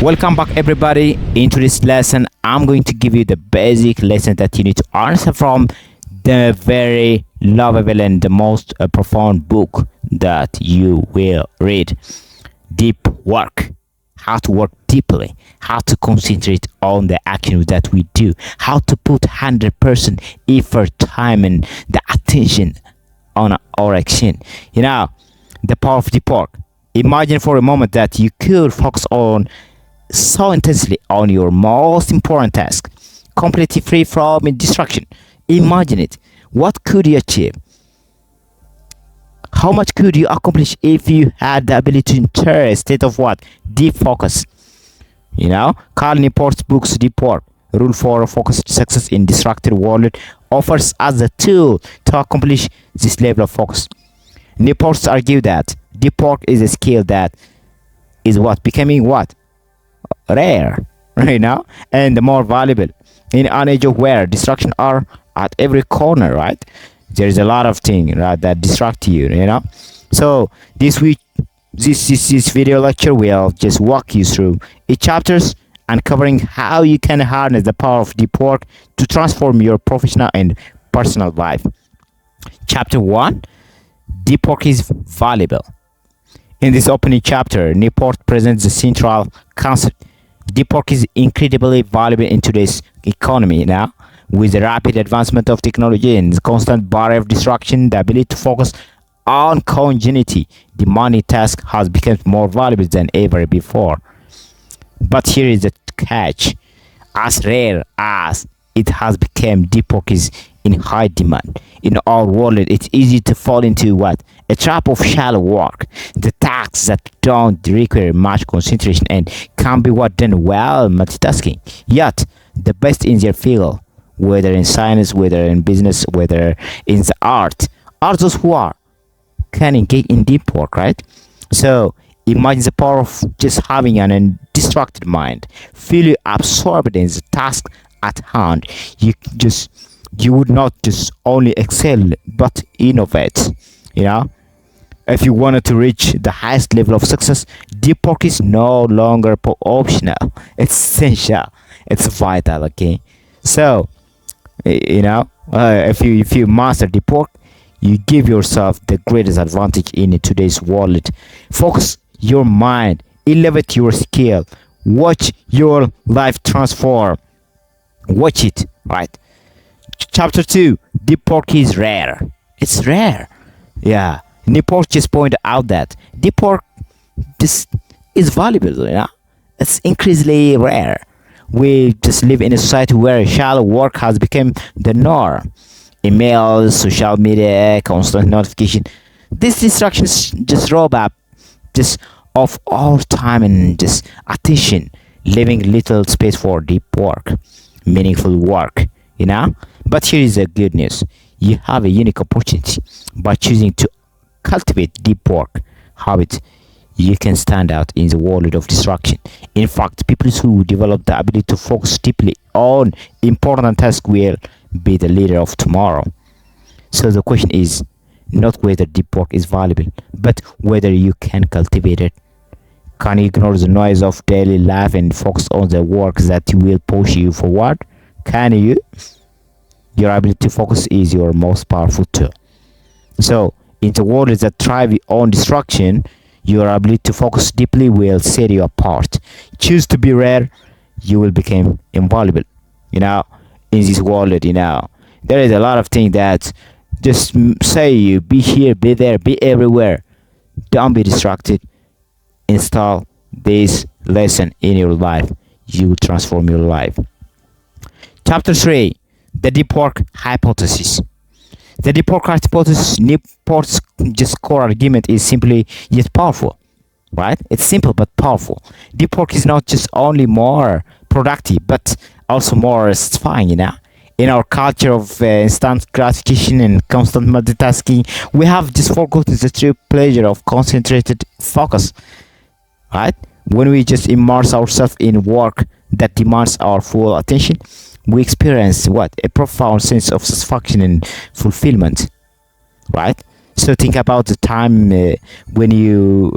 Welcome back, everybody. Into this lesson, I'm going to give you the basic lesson that you need to answer from the very lovable and the most profound book that you will read. Deep work. How to work deeply, how to concentrate on the action that we do, how to put 100% effort, time, and the attention on our action. The power of deep work. Imagine for a moment that you could focus on so intensely on your most important task, completely free from distraction. Imagine it. What could you achieve? How much could you accomplish if you had the ability to enter a state of what? Deep focus. Carl Newport's books Deep Work, Rule for Focused Success in Distracted World, offers us a tool to accomplish this level of focus. Newport's argue that deep work is a skill that is becoming rare right now and more valuable in an age of where distractions are at every corner, right? There's a lot of things, right, that distract you. So this video lecture will just walk you through each chapters and covering how you can harness the power of deep work to transform your professional and personal life. Chapter 1: Deep work is valuable. In this opening chapter, Newport presents the central concept. Deep work is incredibly valuable in today's economy now. With the rapid advancement of technology and the constant barrier of distraction, the ability to focus on congeniality, demanding task has become more valuable than ever before. But here is the catch. As rare as it has become, deep work is in high demand. In our world, it's easy to fall into a trap of shallow work. The tasks that don't require much concentration and can be done well multitasking. Yet, the best in their field, whether in science, whether in business, whether in the art, are those who can engage in deep work, right? So imagine the power of just having an undistracted mind, fully absorbed in the task at hand. You would not just only excel but innovate. If you wanted to reach the highest level of success, deep work is no longer optional. It's essential. It's vital. Okay, so if you master deep work, you give yourself the greatest advantage in today's world. Focus your mind, elevate your skill, watch your life transform. Watch it, right? Chapter 2: Deep work is rare. It's rare. Yeah. Newport just pointed out that deep work is valuable, It's increasingly rare. We just live in a society where shallow work has become the norm. Emails, social media, constant notification. These distractions just rob up of all time and just attention, leaving little space for deep work, meaningful work, But here is the good news. You have a unique opportunity. By choosing to cultivate deep work habits, you can stand out in the world of distraction. In fact, people who develop the ability to focus deeply on important tasks will be the leader of tomorrow. So the question is not whether deep work is valuable, but whether you can cultivate it. Can you ignore the noise of daily life and focus on the work that will push you forward? Can you? Your ability to focus is your most powerful tool. So, in the world that thrive on distraction, your ability to focus deeply will set you apart. Choose to be rare, you will become invaluable. In this world, there is a lot of things that just say you be here, be there, be everywhere. Don't be distracted. Install this lesson in your life. You will transform your life. Chapter 3: The deep work hypothesis. The deep work hypothesis, Newport's core argument is simply yet powerful, right? It's simple but powerful. Deep work is not just only more productive, but also more satisfying, In our culture of instant gratification and constant multitasking, we have just forgotten the true pleasure of concentrated focus, right? When we just immerse ourselves in work that demands our full attention, we experience a profound sense of satisfaction and fulfillment, right? So think about the time when you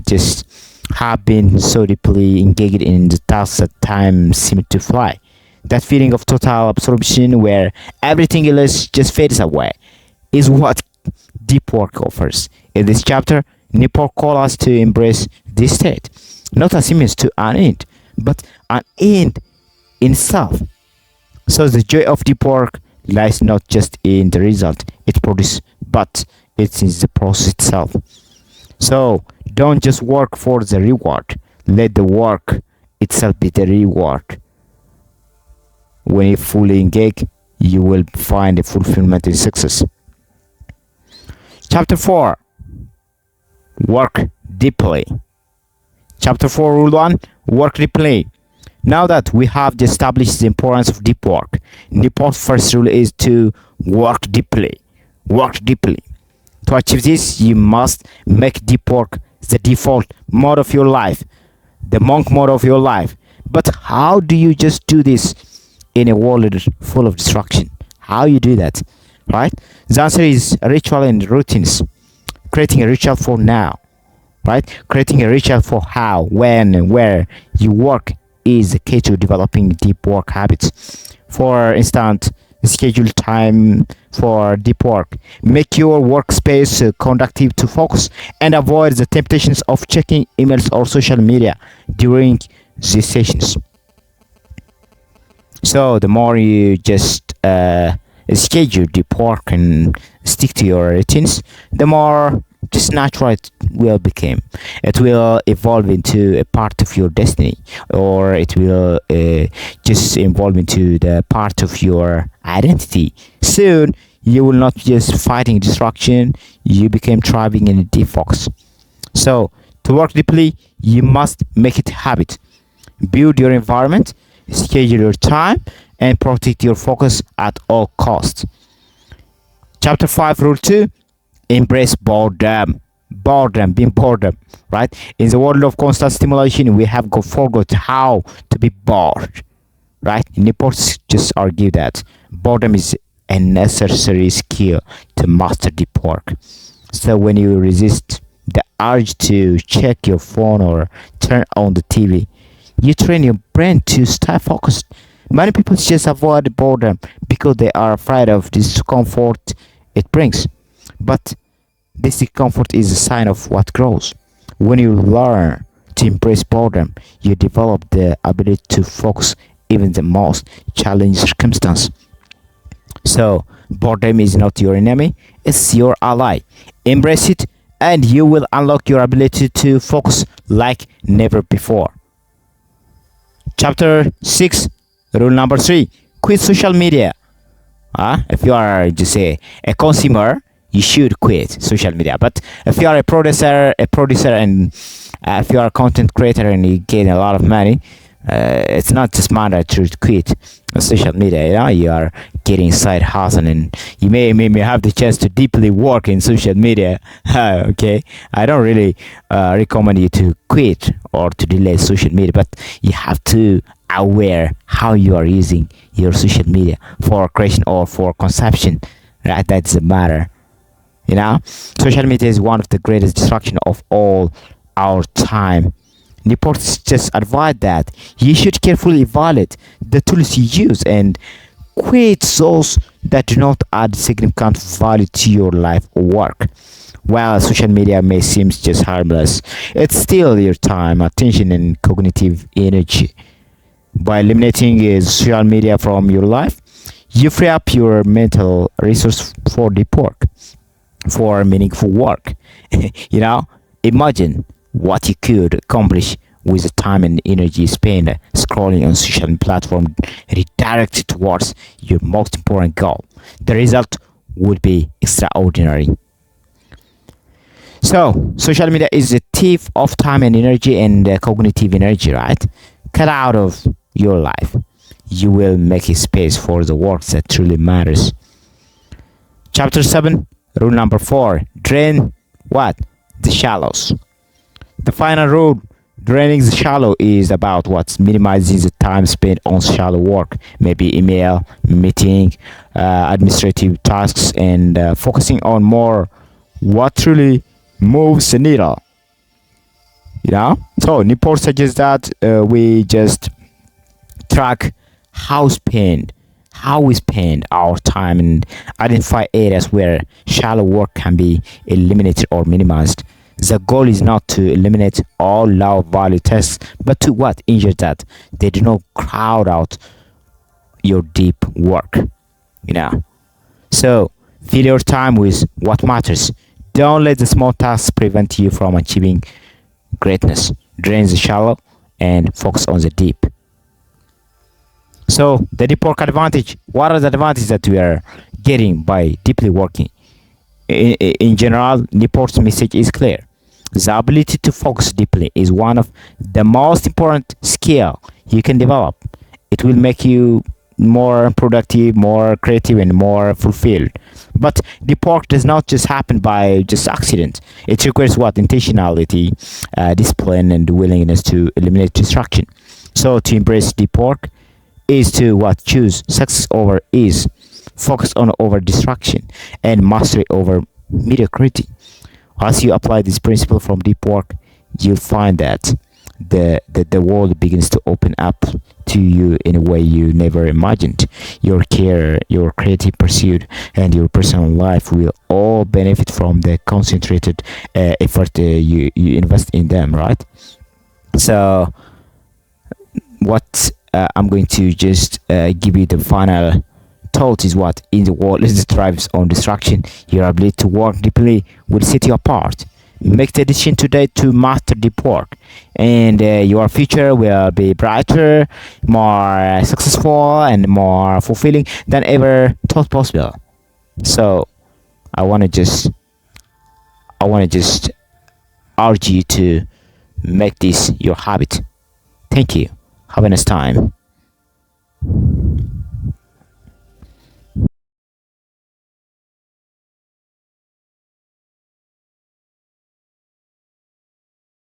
just have been so deeply engaged in the tasks that time seemed to fly. That feeling of total absorption where everything else just fades away is what deep work offers. In this chapter, Newport calls us to embrace this state, not as a means to an end, but an end in itself. So the joy of deep work lies not just in the result it produces, but it's in the process itself. So don't just work for the reward. Let the work itself be the reward. When you fully engage, you will find a fulfillment in success. Chapter 4. Work deeply. Chapter 4, Rule 1. Work deeply. Now that we have established the importance of deep work, Newport's first rule is to work deeply. Work deeply. To achieve this, you must make deep work the default mode of your life, the monk mode of your life. But how do you just do this in a world full of distraction? How you do that, right? The answer is ritual and routines. Creating a ritual for now, right? Creating a ritual for how, when, and where you work is the key to developing deep work habits. For instance, schedule time for deep work. Make your workspace conducive to focus and avoid the temptations of checking emails or social media during these sessions. So the more you just schedule deep work and stick to your routines, the more just natural it will become. It will evolve into a part of your destiny, or it will just evolve into the part of your identity. Soon you will not just fighting distraction, you become thriving in a deep focus. So to work deeply, you must make it a habit. Build your environment, schedule your time, and protect your focus at all costs. Chapter 5, Rule 2. Embrace boredom. Being boredom, right? In the world of constant stimulation, we have forgot how to be bored, right? Reports just argue that boredom is a necessary skill to master deep work. So when you resist the urge to check your phone or turn on the TV, you train your brain to stay focused. Many people just avoid boredom because they are afraid of discomfort it brings. But this discomfort is a sign of what grows. When you learn to embrace boredom, you develop the ability to focus even the most challenging circumstance. So, boredom is not your enemy, it's your ally. Embrace it, and you will unlock your ability to focus like never before. Chapter 6, Rule number 3. Quit social media. If you are just a consumer, you should quit social media. But if you are a producer, and if you are a content creator and you gain a lot of money, it's not just matter to quit social media. You are getting side hustle, and you may have the chance to deeply work in social media. Okay, I don't really recommend you to quit or to delay social media, but you have to aware how you are using your social media for creation or for consumption, right? That's the matter. Social media is one of the greatest distraction of all our time. Reports just advise that you should carefully evaluate the tools you use and quit those that do not add significant value to your life or work. While social media may seem just harmless, it's still your time, attention, and cognitive energy. By eliminating social media from your life, you free up your mental resource for deep work, for meaningful work. Imagine what you could accomplish with the time and energy spent scrolling on social platform redirected towards your most important goal. The result would be extraordinary. So, social media is a thief of time and energy and cognitive energy, right? Cut out of your life. You will make a space for the work that truly matters. Chapter 7, Rule number 4. Drain what? The shallows. The final rule, draining the shallow, is about what minimizing the time spent on shallow work, maybe email, meeting, administrative tasks, and focusing on more what truly moves the needle. So Newport suggests that we just track how spend how we spend our time and identify areas where shallow work can be eliminated or minimized. The goal is not to eliminate all low value tasks, but to what ensure that they do not crowd out your deep work. You know. So fill your time with what matters. Don't let the small tasks prevent you from achieving greatness. Drain the shallow and focus on the deep. So the deep work advantage. What are the advantages that we are getting by deeply working? In general, Newport's message is clear. The ability to focus deeply is one of the most important skill you can develop. It will make you more productive, more creative, and more fulfilled. But deep work does not just happen by just accident. It requires what intentionality, discipline, and willingness to eliminate distraction. So to embrace deep work is to what choose success over ease, focus on over distraction, and mastery over mediocrity. As you apply this principle from deep work, you'll find that the world begins to open up to you in a way you never imagined. Your care, your creative pursuit, and your personal life will all benefit from the concentrated effort you invest in them, right? So what I'm going to just give you the final thought is what in the world is thrives on distraction. Your ability to work deeply will set you apart. Make the decision today to master deep work, and your future will be brighter, more successful, and more fulfilling than ever thought possible. So, I want to just, I want to just urge you to make this your habit. Thank you. Have a nice time.